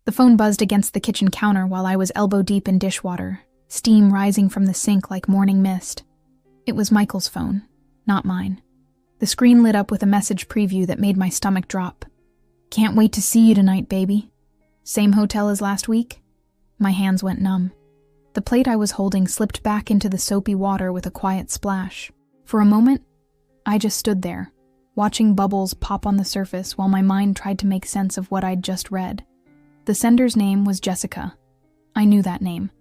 The phone buzzed against the kitchen counter while I was elbow-deep in dishwater, steam rising from the sink like morning mist. It was Michael's phone, not mine. The screen lit up with a message preview that made my stomach drop. "Can't wait to see you tonight, baby. Same hotel as last week?" My hands went numb. The plate I was holding slipped back into the soapy water with a quiet splash. For a moment, I just stood there, watching bubbles pop on the surface while my mind tried to make sense of what I'd just read. The sender's name was Jessica. I knew that name.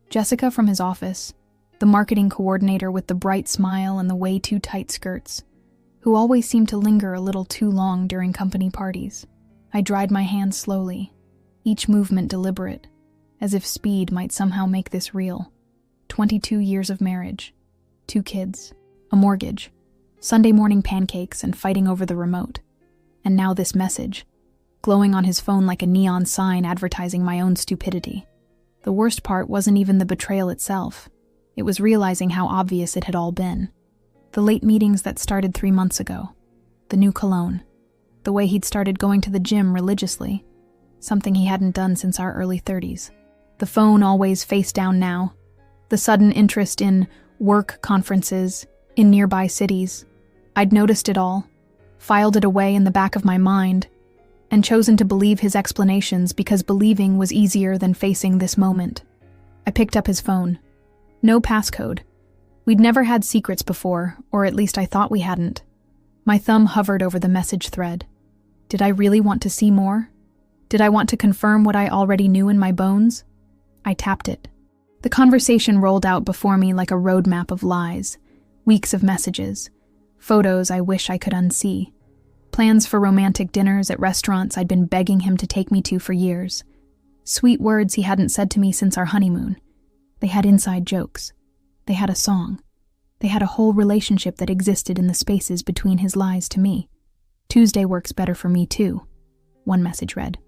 Jessica from his office, the marketing coordinator with the bright smile and the way too tight skirts, who always seemed to linger a little too long during company parties. I dried my hands slowly, each movement deliberate, as if speed might somehow make this real. 22 years of marriage, 2 kids, a mortgage, Sunday morning pancakes and fighting over the remote. And now this message, glowing on his phone like a neon sign advertising my own stupidity. The worst part wasn't even the betrayal itself. It was realizing how obvious it had all been. The late meetings that started 3 months ago. The new cologne. The way he'd started going to the gym religiously. Something he hadn't done since our early 30s. The phone always face down now. The sudden interest in work conferences in nearby cities. I'd noticed it all, filed it away in the back of my mind, and chosen to believe his explanations because believing was easier than facing this moment. I picked up his phone. No passcode. We'd never had secrets before, or at least I thought we hadn't. My thumb hovered over the message thread. Did I really want to see more? Did I want to confirm what I already knew in my bones? I tapped it. The conversation rolled out before me like a roadmap of lies, weeks of messages, photos I wish I could unsee, plans for romantic dinners at restaurants I'd been begging him to take me to for years, sweet words he hadn't said to me since our honeymoon. They had inside jokes. They had a song. They had a whole relationship that existed in the spaces between his lies to me. "Tuesday works better for me too," one message read.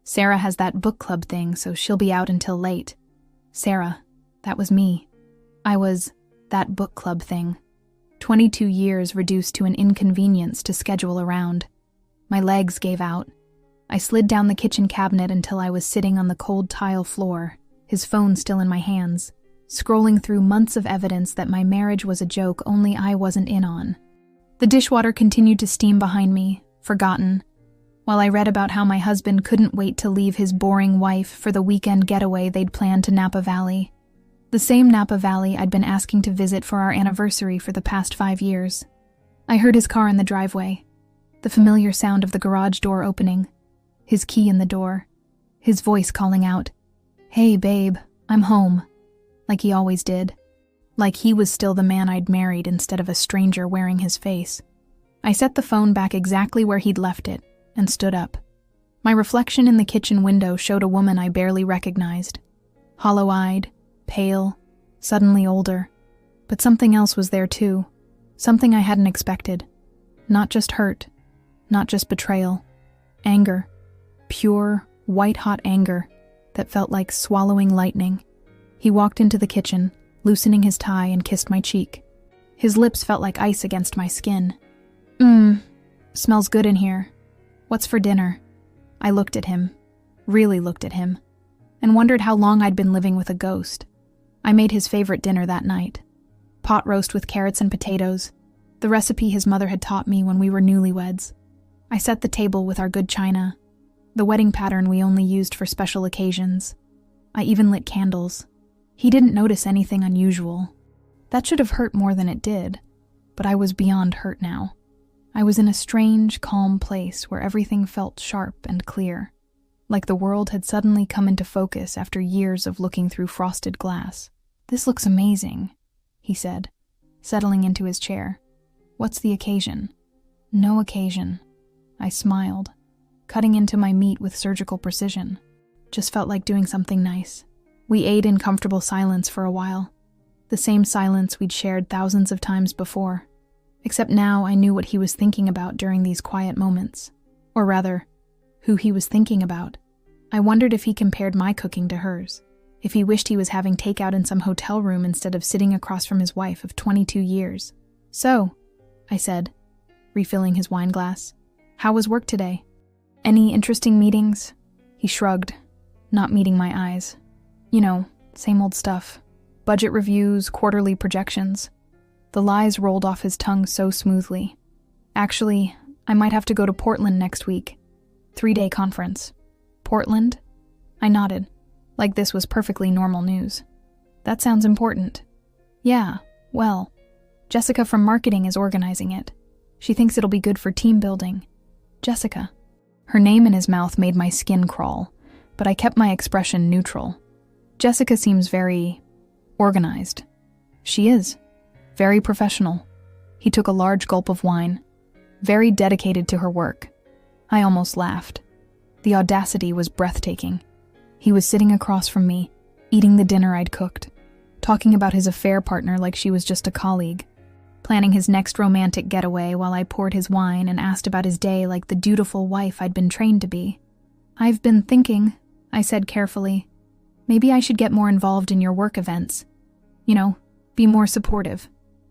"Sarah has that book club thing, so she'll be out until late." Sarah, that was me. I was that book club thing. 22 years reduced to an inconvenience to schedule around. My legs gave out. I slid down the kitchen cabinet until I was sitting on the cold tile floor, his phone still in my hands, scrolling through months of evidence that my marriage was a joke only I wasn't in on. The dishwater continued to steam behind me, forgotten, while I read about how my husband couldn't wait to leave his boring wife for the weekend getaway they'd planned to Napa Valley. The same Napa Valley I'd been asking to visit for our anniversary for the past 5 years. I heard his car in the driveway, the familiar sound of the garage door opening, his key in the door, his voice calling out, "Hey babe, I'm home," like he always did, like he was still the man I'd married instead of a stranger wearing his face. I set the phone back exactly where he'd left it and stood up. My reflection in the kitchen window showed a woman I barely recognized, hollow-eyed, pale, suddenly older. But something else was there too, something I hadn't expected. Not just hurt, not just betrayal, anger, pure, white-hot anger that felt like swallowing lightning. He walked into the kitchen, loosening his tie, and kissed my cheek. His lips felt like ice against my skin. Smells good in here. What's for dinner?" I looked at him, really looked at him, and wondered how long I'd been living with a ghost. I made his favorite dinner that night. Pot roast with carrots and potatoes, the recipe his mother had taught me when we were newlyweds. I set the table with our good china, the wedding pattern we only used for special occasions. I even lit candles. He didn't notice anything unusual. That should have hurt more than it did, but I was beyond hurt now. I was in a strange, calm place where everything felt sharp and clear, like the world had suddenly come into focus after years of looking through frosted glass. "This looks amazing," he said, settling into his chair. "What's the occasion?" "No occasion." I smiled, cutting into my meat with surgical precision. Just felt like doing something nice. We ate in comfortable silence for a while, the same silence we'd shared thousands of times before. Except now I knew what he was thinking about during these quiet moments. Or rather, who he was thinking about. I wondered if he compared my cooking to hers, if he wished he was having takeout in some hotel room instead of sitting across from his wife of 22 years. "So," I said, refilling his wine glass, "how was work today? Any interesting meetings?" He shrugged, not meeting my eyes. You know, same old stuff. Budget reviews, quarterly projections. The lies rolled off his tongue so smoothly. Actually, I might have to go to Portland next week. 3-day conference. Portland? I nodded, like this was perfectly normal news. That sounds important. Yeah, well, Jessica from marketing is organizing it. She thinks it'll be good for team building. Jessica. Her name in his mouth made my skin crawl, but I kept my expression neutral. Jessica seems very organized. She is. Very professional. He took a large gulp of wine. Very dedicated to her work. I almost laughed. The audacity was breathtaking. He was sitting across from me, eating the dinner I'd cooked, talking about his affair partner like she was just a colleague, planning his next romantic getaway while I poured his wine and asked about his day like the dutiful wife I'd been trained to be. I've been thinking, I said carefully, maybe I should get more involved in your work events. You know, be more supportive.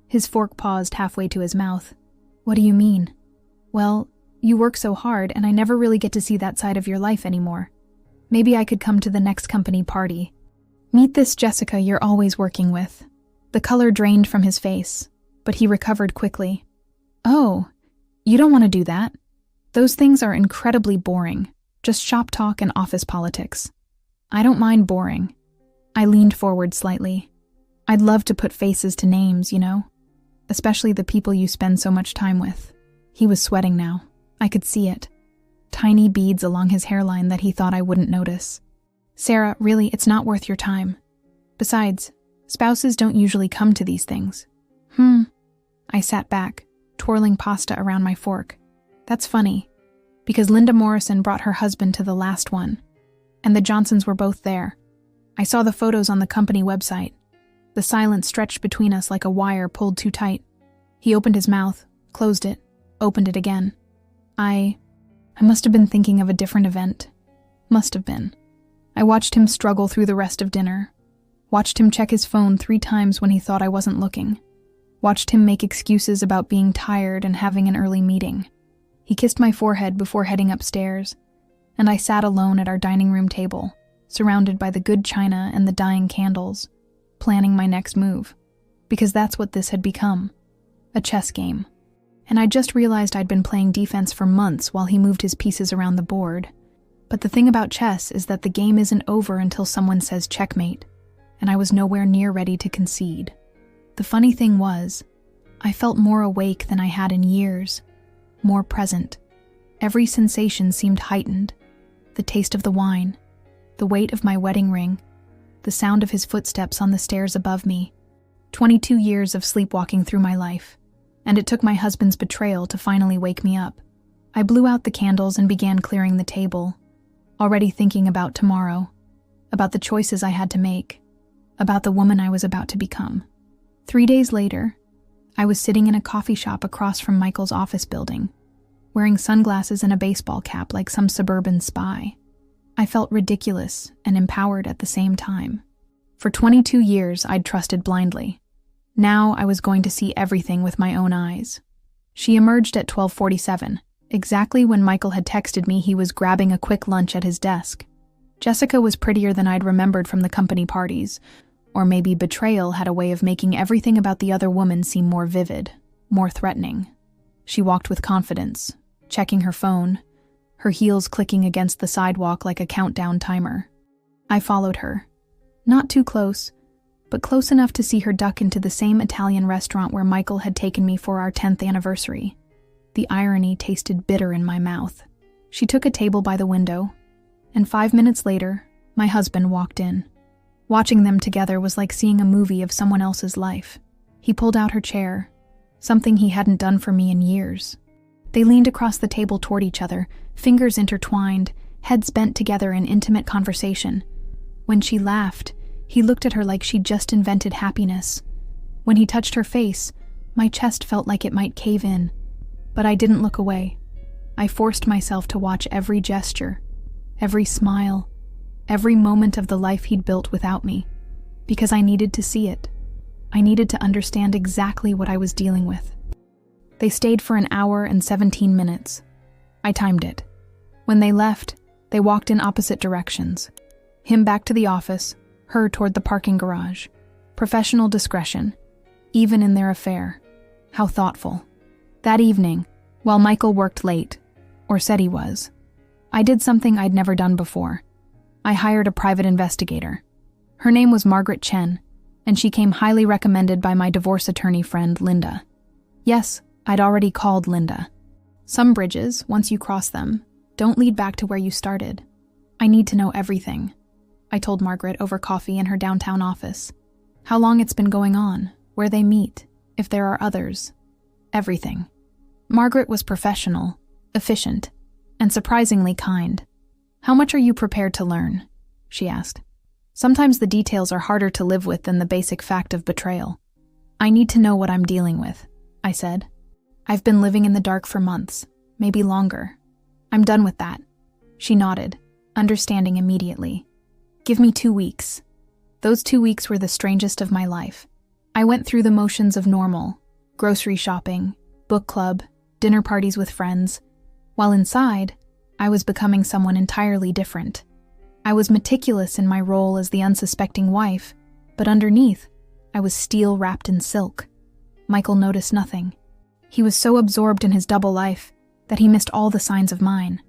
His fork paused halfway to his mouth. What do you mean? Well, you work so hard and I never really get to see that side of your life anymore. Maybe I could come to the next company party. Meet this Jessica you're always working with. The color drained from his face, but he recovered quickly. Oh, you don't want to do that. Those things are incredibly boring. Just shop talk and office politics. I don't mind boring. I leaned forward slightly. I'd love to put faces to names, you know? Especially the people you spend so much time with. He was sweating now. I could see it. Tiny beads along his hairline that he thought I wouldn't notice. Sarah, really, it's not worth your time. Besides, spouses don't usually come to these things. I sat back, twirling pasta around my fork. That's funny, because Linda Morrison brought her husband to the last one, and the Johnsons were both there. I saw the photos on the company website. The silence stretched between us like a wire pulled too tight. He opened his mouth, closed it, opened it again. I must have been thinking of a different event. Must have been. I watched him struggle through the rest of dinner. Watched him check his phone 3 times when he thought I wasn't looking. Watched him make excuses about being tired and having an early meeting. He kissed my forehead before heading upstairs, and I sat alone at our dining room table, surrounded by the good china and the dying candles, planning my next move, because that's what this had become, a chess game. And I just realized I'd been playing defense for months while he moved his pieces around the board. But the thing about chess is that the game isn't over until someone says checkmate, and I was nowhere near ready to concede. The funny thing was, I felt more awake than I had in years, more present. Every sensation seemed heightened. The taste of the wine, the weight of my wedding ring, the sound of his footsteps on the stairs above me. 22 years of sleepwalking through my life, and it took my husband's betrayal to finally wake me up. I blew out the candles and began clearing the table, already thinking about tomorrow, about the choices I had to make, about the woman I was about to become. 3 days later, I was sitting in a coffee shop across from Michael's office building, wearing sunglasses and a baseball cap like some suburban spy. I felt ridiculous and empowered at the same time. For 22 years, I'd trusted blindly. Now I was going to see everything with my own eyes. She emerged at 12:47, exactly when Michael had texted me he was grabbing a quick lunch at his desk. Jessica was prettier than I'd remembered from the company parties, or maybe betrayal had a way of making everything about the other woman seem more vivid, more threatening. She walked with confidence, checking her phone, her heels clicking against the sidewalk like a countdown timer. I followed her. Not too close, but close enough to see her duck into the same Italian restaurant where Michael had taken me for our 10th anniversary. The irony tasted bitter in my mouth. She took a table by the window, and 5 minutes later, my husband walked in. Watching them together was like seeing a movie of someone else's life. He pulled out her chair, something he hadn't done for me in years. They leaned across the table toward each other, fingers intertwined, heads bent together in intimate conversation. When she laughed, he looked at her like she'd just invented happiness. When he touched her face, my chest felt like it might cave in. But I didn't look away. I forced myself to watch every gesture, every smile, every moment of the life he'd built without me, because I needed to see it. I needed to understand exactly what I was dealing with. They stayed for 1 hour and 17 minutes. I timed it. When they left, they walked in opposite directions. Him back to the office, her toward the parking garage. Professional discretion, even in their affair. How thoughtful. That evening, while Michael worked late, or said he was, I did something I'd never done before. I hired a private investigator. Her name was Margaret Chen, and she came highly recommended by my divorce attorney friend, Linda. Yes, I'd already called Linda. Some bridges, once you cross them, don't lead back to where you started. I need to know everything, I told Margaret over coffee in her downtown office. How long it's been going on, where they meet, if there are others. Everything. Margaret was professional, efficient, and surprisingly kind. How much are you prepared to learn? She asked. Sometimes the details are harder to live with than the basic fact of betrayal. I need to know what I'm dealing with, I said. I've been living in the dark for months, maybe longer. I'm done with that. She nodded, understanding immediately. Give me 2 weeks. Those 2 weeks were the strangest of my life. I went through the motions of normal, grocery shopping, book club, dinner parties with friends, while inside, I was becoming someone entirely different. I was meticulous in my role as the unsuspecting wife, but underneath, I was steel wrapped in silk. Michael noticed nothing. He was so absorbed in his double life that he missed all the signs of mine.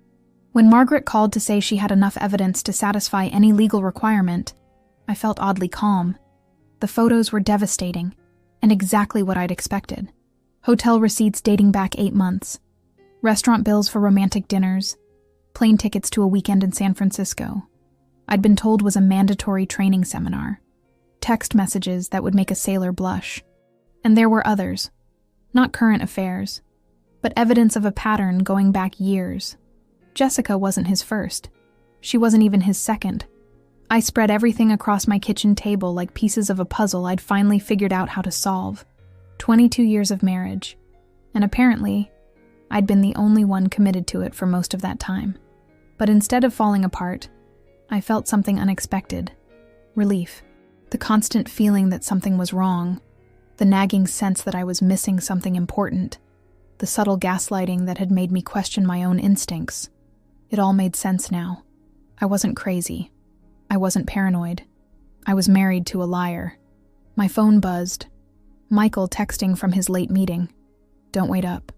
When Margaret called to say she had enough evidence to satisfy any legal requirement, I felt oddly calm. The photos were devastating, and exactly what I'd expected. Hotel receipts dating back 8 months, restaurant bills for romantic dinners, plane tickets to a weekend in San Francisco. I'd been told was a mandatory training seminar, text messages that would make a sailor blush. And there were others, not current affairs, but evidence of a pattern going back years. Jessica wasn't his first. She wasn't even his second. I spread everything across my kitchen table like pieces of a puzzle I'd finally figured out how to solve. 22 years of marriage, and apparently, I'd been the only one committed to it for most of that time. But instead of falling apart, I felt something unexpected. Relief. The constant feeling that something was wrong. The nagging sense that I was missing something important. The subtle gaslighting that had made me question my own instincts. It all made sense now. I wasn't crazy. I wasn't paranoid. I was married to a liar. My phone buzzed. Michael texting from his late meeting. Don't wait up.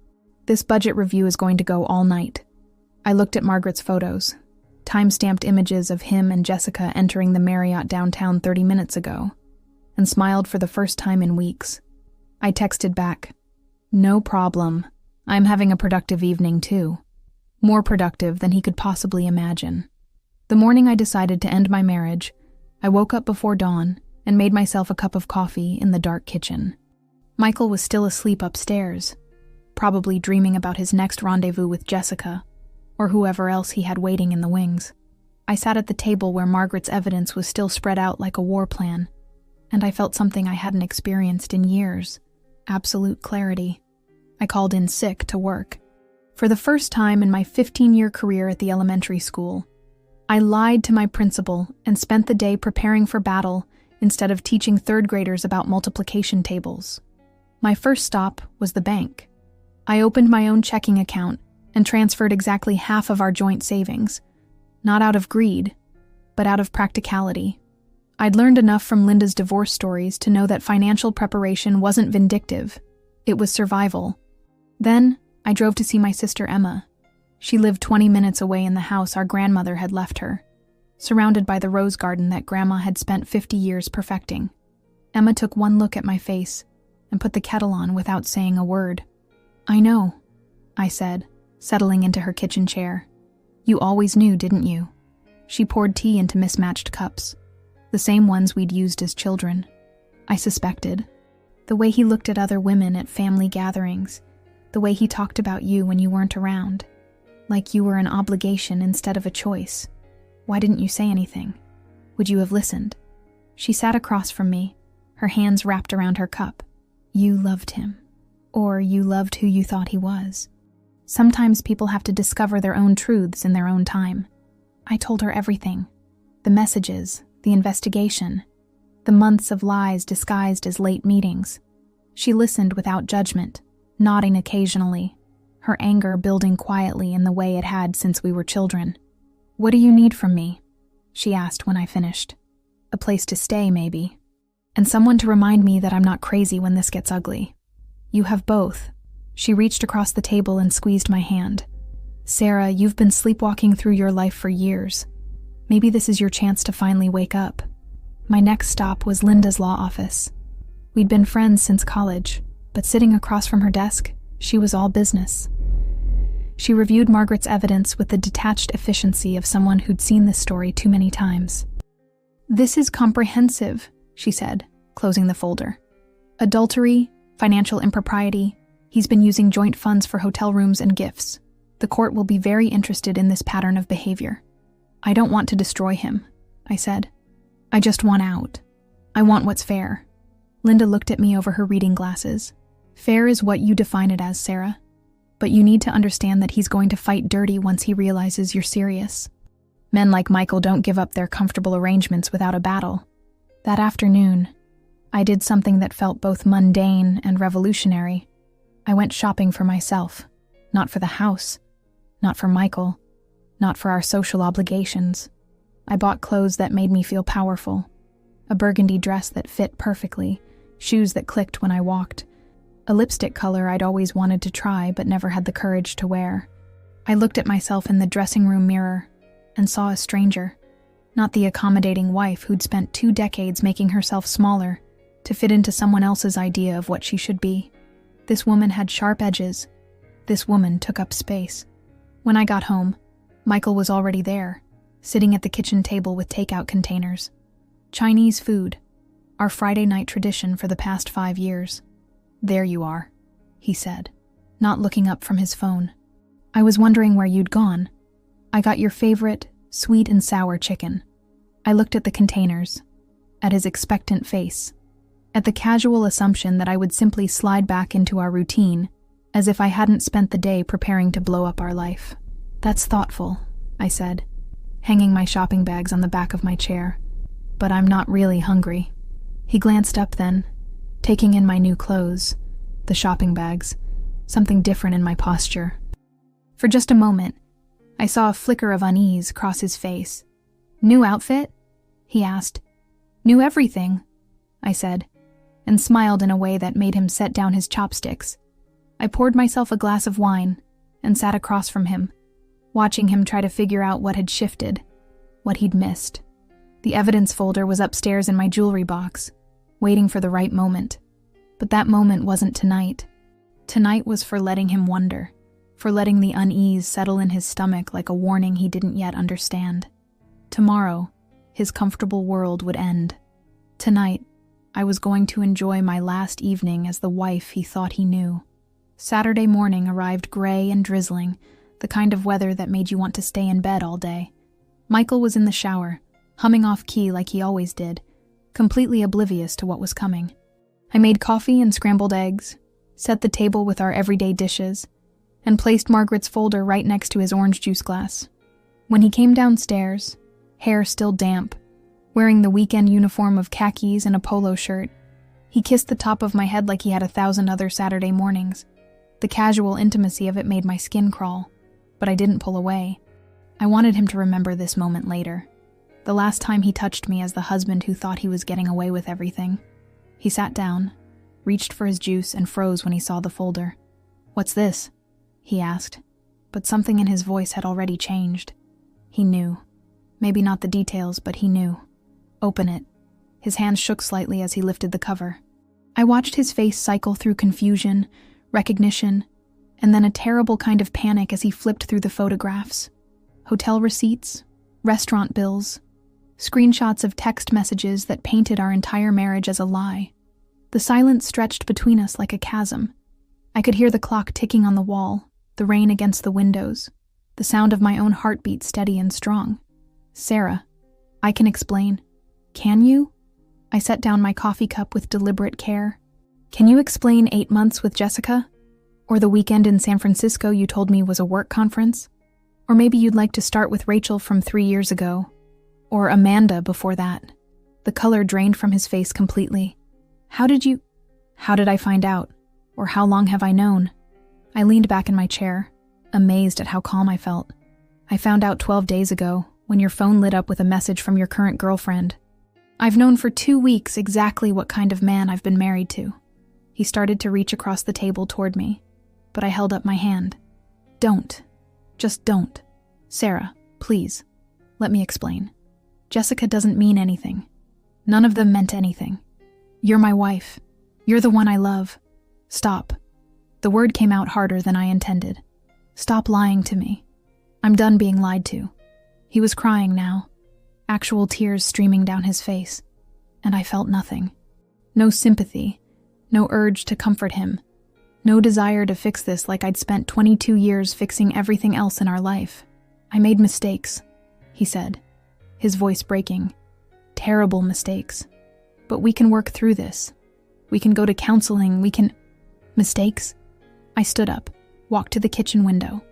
This budget review is going to go all night. I looked at Margaret's photos, time-stamped images of him and Jessica entering the Marriott downtown 30 minutes ago, and smiled for the first time in weeks. I texted back, "No problem. I'm having a productive evening too. More productive than he could possibly imagine." The morning I decided to end my marriage, I woke up before dawn and made myself a cup of coffee in the dark kitchen. Michael was still asleep upstairs, probably dreaming about his next rendezvous with Jessica, or whoever else he had waiting in the wings. I sat at the table where Margaret's evidence was still spread out like a war plan, and I felt something I hadn't experienced in years. Absolute clarity. I called in sick to work. For the first time in my 15-year career at the elementary school, I lied to my principal and spent the day preparing for battle instead of teaching third graders about multiplication tables. My first stop was the bank. I opened my own checking account and transferred exactly half of our joint savings, not out of greed, but out of practicality. I'd learned enough from Linda's divorce stories to know that financial preparation wasn't vindictive, it was survival. Then, I drove to see my sister Emma. She lived 20 minutes away in the house our grandmother had left her, surrounded by the rose garden that Grandma had spent 50 years perfecting. Emma took one look at my face and put the kettle on without saying a word. "I know," I said, settling into her kitchen chair. "You always knew, didn't you?" She poured tea into mismatched cups, the same ones we'd used as children. I suspected. The way he looked at other women at family gatherings, the way he talked about you when you weren't around, like you were an obligation instead of a choice. Why didn't you say anything? Would you have listened? She sat across from me, her hands wrapped around her cup. You loved him. Or you loved who you thought he was. Sometimes people have to discover their own truths in their own time. I told her everything. The messages, the investigation, the months of lies disguised as late meetings. She listened without judgment, nodding occasionally, her anger building quietly in the way it had since we were children. "What do you need from me?" she asked when I finished. A place to stay, maybe. And someone to remind me that I'm not crazy when this gets ugly. You have both. She reached across the table and squeezed my hand. Sarah, you've been sleepwalking through your life for years. Maybe this is your chance to finally wake up. My next stop was Linda's law office. We'd been friends since college, but sitting across from her desk, she was all business. She reviewed Margaret's evidence with the detached efficiency of someone who'd seen this story too many times. This is comprehensive, she said, closing the folder. Adultery, financial impropriety. He's been using joint funds for hotel rooms and gifts. The court will be very interested in this pattern of behavior. I don't want to destroy him, I said. I just want out. I want what's fair. Linda looked at me over her reading glasses. Fair is what you define it as, Sarah. But you need to understand that he's going to fight dirty once he realizes you're serious. Men like Michael don't give up their comfortable arrangements without a battle. That afternoon, I did something that felt both mundane and revolutionary. I went shopping for myself, not for the house, not for Michael, not for our social obligations. I bought clothes that made me feel powerful. A burgundy dress that fit perfectly, shoes that clicked when I walked, a lipstick color I'd always wanted to try but never had the courage to wear. I looked at myself in the dressing room mirror and saw a stranger, not the accommodating wife who'd spent 2 decades making herself smaller to fit into someone else's idea of what she should be. This woman had sharp edges. This woman took up space. When I got home, Michael was already there, sitting at the kitchen table with takeout containers. Chinese food, our Friday night tradition for the past 5 years. There you are, he said, not looking up from his phone. I was wondering where you'd gone. I got your favorite, sweet and sour chicken. I looked at the containers, at his expectant face, at the casual assumption that I would simply slide back into our routine, as if I hadn't spent the day preparing to blow up our life. That's thoughtful, I said, hanging my shopping bags on the back of my chair. But I'm not really hungry. He glanced up then, taking in my new clothes, the shopping bags, something different in my posture. For just a moment, I saw a flicker of unease cross his face. New outfit? He asked. New everything, I said, and smiled in a way that made him set down his chopsticks. I poured myself a glass of wine and sat across from him, watching him try to figure out what had shifted, what he'd missed. The evidence folder was upstairs in my jewelry box, waiting for the right moment. But that moment wasn't tonight. Tonight was for letting him wonder, for letting the unease settle in his stomach like a warning he didn't yet understand. Tomorrow, his comfortable world would end. Tonight, I was going to enjoy my last evening as the wife he thought he knew. Saturday morning arrived gray and drizzling, the kind of weather that made you want to stay in bed all day. Michael was in the shower, humming off key like he always did, completely oblivious to what was coming. I made coffee and scrambled eggs, set the table with our everyday dishes, and placed Margaret's folder right next to his orange juice glass. When he came downstairs, hair still damp, wearing the weekend uniform of khakis and a polo shirt, he kissed the top of my head like he had 1,000 other Saturday mornings. The casual intimacy of it made my skin crawl, but I didn't pull away. I wanted him to remember this moment later. The last time he touched me as the husband who thought he was getting away with everything. He sat down, reached for his juice, and froze when he saw the folder. What's this? He asked, but something in his voice had already changed. He knew. Maybe not the details, but he knew. Open it. His hand shook slightly as he lifted the cover. I watched his face cycle through confusion, recognition, and then a terrible kind of panic as he flipped through the photographs. Hotel receipts, restaurant bills, screenshots of text messages that painted our entire marriage as a lie. The silence stretched between us like a chasm. I could hear the clock ticking on the wall, the rain against the windows, the sound of my own heartbeat steady and strong. Sarah, I can explain. Can you? I set down my coffee cup with deliberate care. Can you explain 8 months with Jessica? Or the weekend in San Francisco you told me was a work conference? Or maybe you'd like to start with Rachel from 3 years ago. Or Amanda before that. The color drained from his face completely. How did I find out? Or how long have I known? I leaned back in my chair, amazed at how calm I felt. I found out 12 days ago, when your phone lit up with a message from your current girlfriend. I've known for 2 weeks exactly what kind of man I've been married to. He started to reach across the table toward me, but I held up my hand. Don't. Just don't. Sarah, please. Let me explain. Jessica doesn't mean anything. None of them meant anything. You're my wife. You're the one I love. Stop. The word came out harder than I intended. Stop lying to me. I'm done being lied to. He was crying now, actual tears streaming down his face, and I felt nothing. No sympathy, no urge to comfort him, no desire to fix this like I'd spent 22 years fixing everything else in our life. I made mistakes, he said, his voice breaking. Terrible mistakes. But we can work through this. We can go to counseling, we can... Mistakes? I stood up, walked to the kitchen window,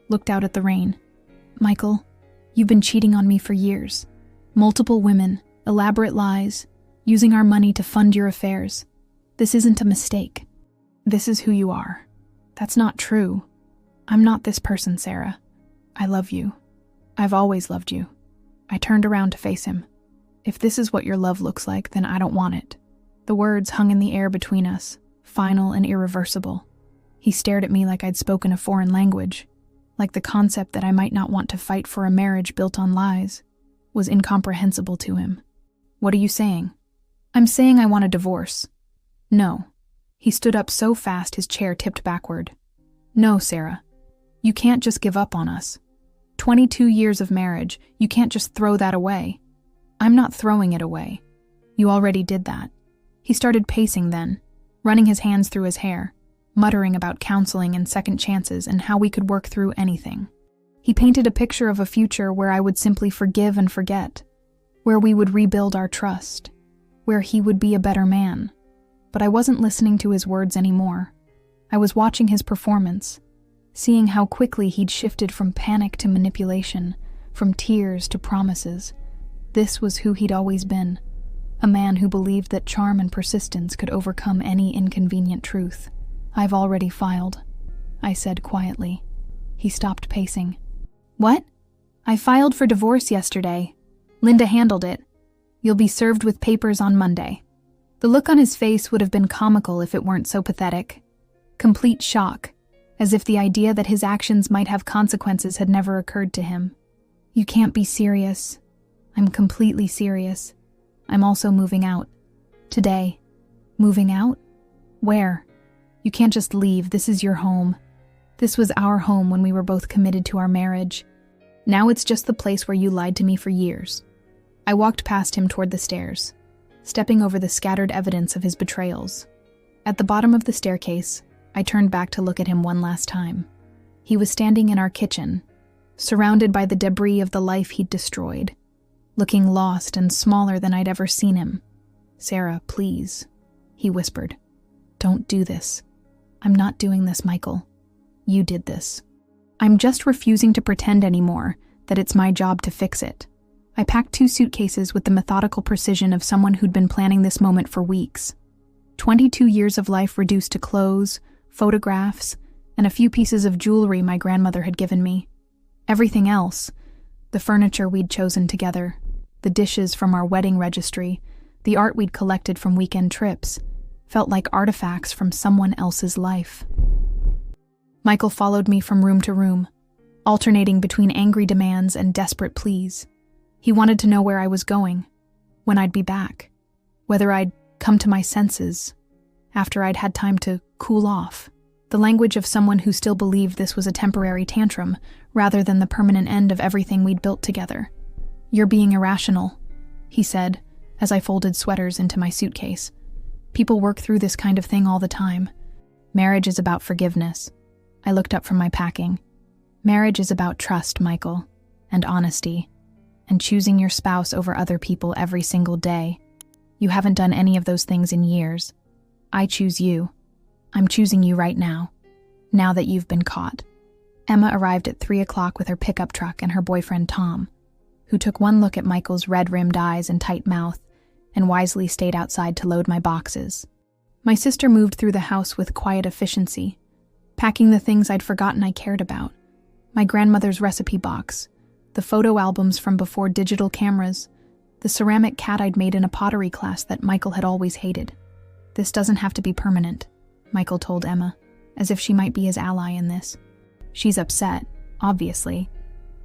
looked out at the rain. Michael, you've been cheating on me for years. Multiple women, elaborate lies, using our money to fund your affairs. This isn't a mistake. This is who you are. That's not true. I'm not this person, Sarah. I love you. I've always loved you. I turned around to face him. If this is what your love looks like, then I don't want it. The words hung in the air between us, final and irreversible. He stared at me like I'd spoken a foreign language, like the concept that I might not want to fight for a marriage built on lies was incomprehensible to him. What are you saying? I'm saying I want a divorce. No. He stood up so fast his chair tipped backward. No, Sarah. You can't just give up on us. 22 years of marriage, you can't just throw that away. I'm not throwing it away. You already did that. He started pacing then, running his hands through his hair, muttering about counseling and second chances and how we could work through anything. He painted a picture of a future where I would simply forgive and forget, where we would rebuild our trust, where he would be a better man. But I wasn't listening to his words anymore. I was watching his performance, seeing how quickly he'd shifted from panic to manipulation, from tears to promises. This was who he'd always been, a man who believed that charm and persistence could overcome any inconvenient truth. I've already filed, I said quietly. He stopped pacing. What? I filed for divorce yesterday. Linda handled it. You'll be served with papers on Monday. The look on his face would have been comical if it weren't so pathetic. Complete shock, as if the idea that his actions might have consequences had never occurred to him. You can't be serious. I'm completely serious. I'm also moving out. Today. Moving out? Where? You can't just leave. This is your home. This was our home when we were both committed to our marriage. Now it's just the place where you lied to me for years. I walked past him toward the stairs, stepping over the scattered evidence of his betrayals. At the bottom of the staircase, I turned back to look at him one last time. He was standing in our kitchen, surrounded by the debris of the life he'd destroyed, looking lost and smaller than I'd ever seen him. Sarah, please, he whispered. Don't do this. I'm not doing this, Michael. You did this. I'm just refusing to pretend anymore that it's my job to fix it. I packed 2 suitcases with the methodical precision of someone who'd been planning this moment for weeks. 22 years of life reduced to clothes, photographs, and a few pieces of jewelry my grandmother had given me. Everything else, the furniture we'd chosen together, the dishes from our wedding registry, the art we'd collected from weekend trips, felt like artifacts from someone else's life. Michael followed me from room to room, alternating between angry demands and desperate pleas. He wanted to know where I was going, when I'd be back, whether I'd come to my senses, after I'd had time to cool off. The language of someone who still believed this was a temporary tantrum, rather than the permanent end of everything we'd built together. You're being irrational, he said, as I folded sweaters into my suitcase. People work through this kind of thing all the time. Marriage is about forgiveness. I looked up from my packing. Marriage is about trust, Michael, and honesty, and choosing your spouse over other people every single day. You haven't done any of those things in years. I choose you. I'm choosing you right now that you've been caught. Emma arrived at 3 o'clock with her pickup truck and her boyfriend Tom, who took one look at Michael's red-rimmed eyes and tight mouth and wisely stayed outside to load my boxes. My sister moved through the house with quiet efficiency, packing the things I'd forgotten I cared about. My grandmother's recipe box, the photo albums from before digital cameras, the ceramic cat I'd made in a pottery class that Michael had always hated. "This doesn't have to be permanent," Michael told Emma, as if she might be his ally in this. "She's upset, obviously,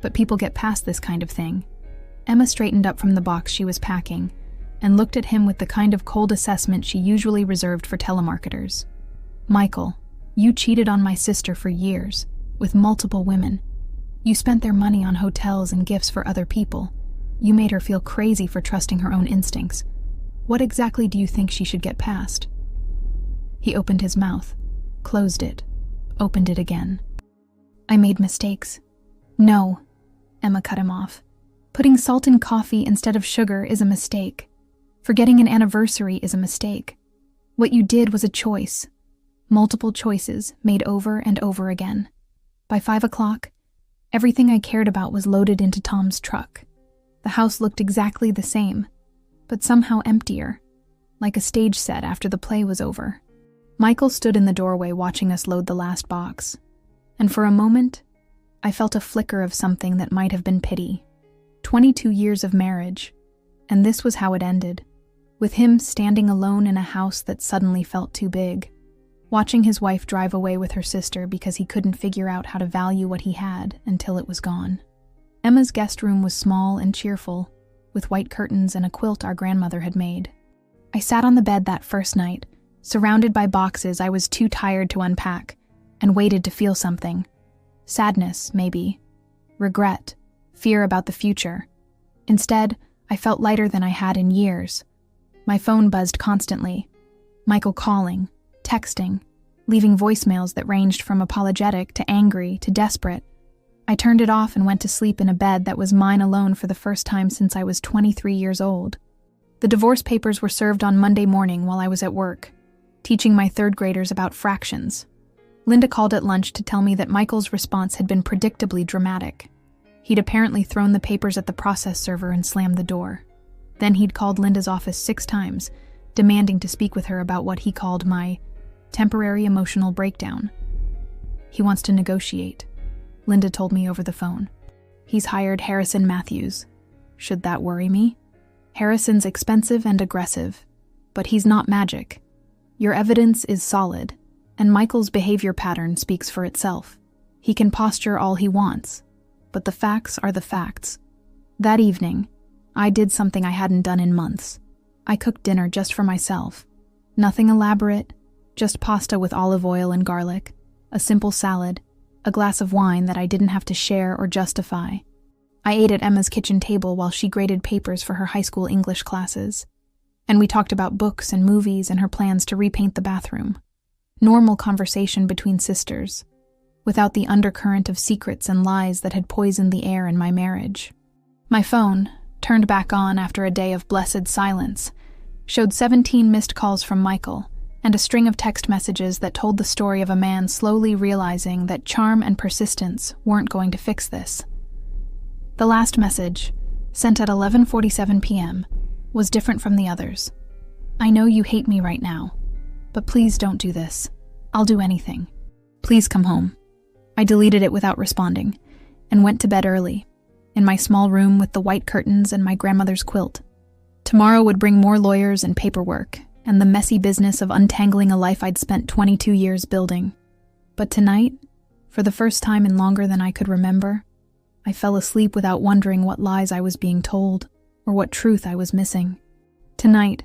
but people get past this kind of thing." Emma straightened up from the box she was packing and looked at him with the kind of cold assessment she usually reserved for telemarketers. "Michael, you cheated on my sister for years, with multiple women. You spent their money on hotels and gifts for other people. You made her feel crazy for trusting her own instincts. What exactly do you think she should get past?" He opened his mouth, closed it, opened it again. "I made mistakes." "No," Emma cut him off. "Putting salt in coffee instead of sugar is a mistake. Forgetting an anniversary is a mistake. What you did was a choice. Multiple choices made over and over again. By 5 o'clock, everything I cared about was loaded into Tom's truck. The house looked exactly the same, but somehow emptier, like a stage set after the play was over." Michael stood in the doorway watching us load the last box, and for a moment, I felt a flicker of something that might have been pity. 22 years of marriage, and this was how it ended, with him standing alone in a house that suddenly felt too big, watching his wife drive away with her sister because he couldn't figure out how to value what he had until it was gone. Emma's guest room was small and cheerful, with white curtains and a quilt our grandmother had made. I sat on the bed that first night, surrounded by boxes I was too tired to unpack, and waited to feel something. Sadness, maybe. Regret. Fear about the future. Instead, I felt lighter than I had in years. My phone buzzed constantly. Michael calling, texting, leaving voicemails that ranged from apologetic to angry to desperate. I turned it off and went to sleep in a bed that was mine alone for the first time since I was 23 years old. The divorce papers were served on Monday morning while I was at work, teaching my third graders about fractions. Linda called at lunch to tell me that Michael's response had been predictably dramatic. He'd apparently thrown the papers at the process server and slammed the door. Then he'd called Linda's office 6 times, demanding to speak with her about what he called my temporary emotional breakdown. He wants to negotiate, Linda told me over the phone. He's hired Harrison Matthews. Should that worry me? Harrison's expensive and aggressive, but he's not magic. Your evidence is solid, and Michael's behavior pattern speaks for itself. He can posture all he wants, but the facts are the facts. That evening, I did something I hadn't done in months. I cooked dinner just for myself. Nothing elaborate, just pasta with olive oil and garlic, a simple salad, a glass of wine that I didn't have to share or justify. I ate at Emma's kitchen table while she graded papers for her high school English classes. And we talked about books and movies and her plans to repaint the bathroom. Normal conversation between sisters, without the undercurrent of secrets and lies that had poisoned the air in my marriage. My phone, turned back on after a day of blessed silence, showed 17 missed calls from Michael and a string of text messages that told the story of a man slowly realizing that charm and persistence weren't going to fix this. The last message, sent at 11:47 p.m., was different from the others. "I know you hate me right now, but please don't do this. I'll do anything. Please come home." I deleted it without responding and went to bed early, in my small room with the white curtains and my grandmother's quilt. Tomorrow would bring more lawyers and paperwork and the messy business of untangling a life I'd spent 22 years building. But tonight, for the first time in longer than I could remember, I fell asleep without wondering what lies I was being told or what truth I was missing. Tonight,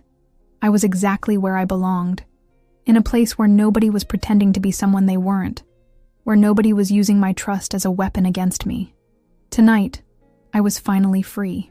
I was exactly where I belonged, in a place where nobody was pretending to be someone they weren't, where nobody was using my trust as a weapon against me. Tonight, I was finally free.